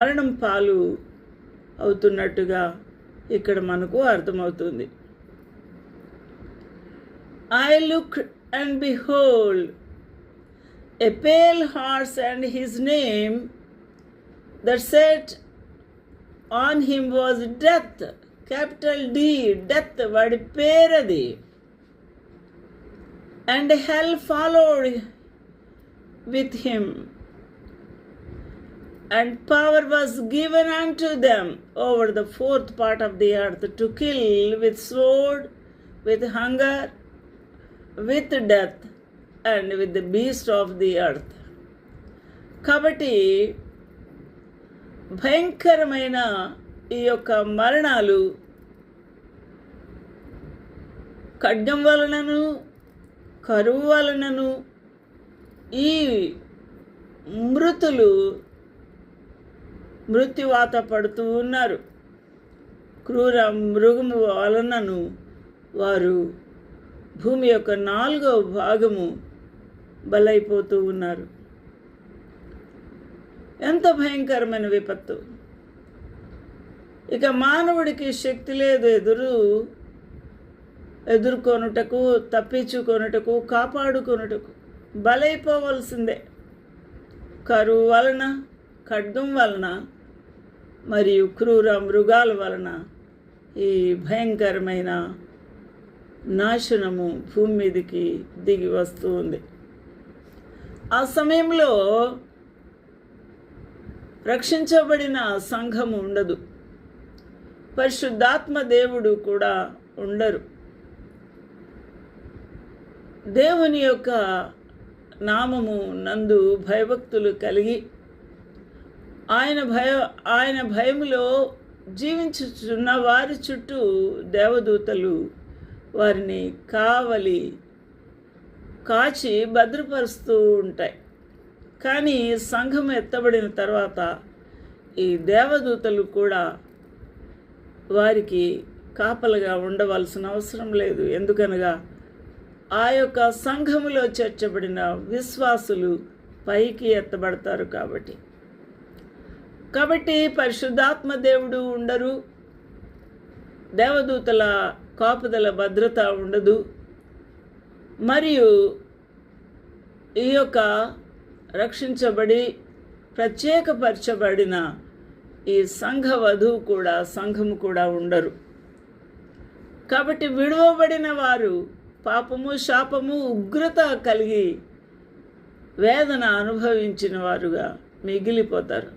మరణం పాలు అవుతున్నట్టుగా ఇక్కడ మనకు అర్థమవుతుంది. I looked and behold a pale horse, and his name that sat on him was Death, capital D, Death, వాడి పేరది. And hell followed with him, and power was given unto them over the fourth part of the earth to kill with sword, with hunger, with death, and with the beast of the earth. కాబట్టి భయంకరమైన ఈ యొక్క మరణాలు ఖడ్గం వలనను కరువు వలనను ఈ మృత్యువాత పడుతూ ఉన్నారు. క్రూర మృగము వలనను వారు భూమి యొక్క 4వ భాగము బలైపోతూ ఉన్నారు. ఎంత భయంకరమైన విపత్తు! ఇక మానవుడికి శక్తి లేదు ఎదుర్కొనుటకు, తప్పించుకొనుటకు, కాపాడుకొనుటకు. బలైపోవలసిందే. కరువు వలన, ఖడ్గం వలన మరియు క్రూర మృగాల వలన ఈ భయంకరమైన నాశనము భూమి మీదకి దిగి వస్తూ ఉంది. ఆ సమయంలో రక్షించబడిన సంఘము ఉండదు. పరిశుద్ధాత్మ దేవుడు కూడా ఉండరు. దేవుని యొక్క నామము నందు భయభక్తులు కలిగి ఆయన భయములో జీవించుచున్న వారి చుట్టూ దేవదూతలు వారిని కాచి భద్రపరుస్తూ ఉంటాయి. కానీ సంఘం ఎత్తబడిన తర్వాత ఈ దేవదూతలు కూడా వారికి కాపలుగా ఉండవలసిన అవసరం లేదు. ఎందుకనగా ఆ యొక్క సంఘములో చేర్చబడిన విశ్వాసులు పైకి ఎత్తబడతారు కాబట్టి పరిశుద్ధాత్మ దేవుడు ఉండరు. దేవదూతల కాపుదల భద్రత ఉండదు. మరియు ఈ యొక్క రక్షించబడి ప్రత్యేకపరచబడిన ఈ సంఘము కూడా ఉండరు. కాబట్టి విడువబడిన వారు పాపము, శాపము, ఉగ్రత కలిగి వేదన అనుభవించిన వారుగా మిగిలిపోతారు.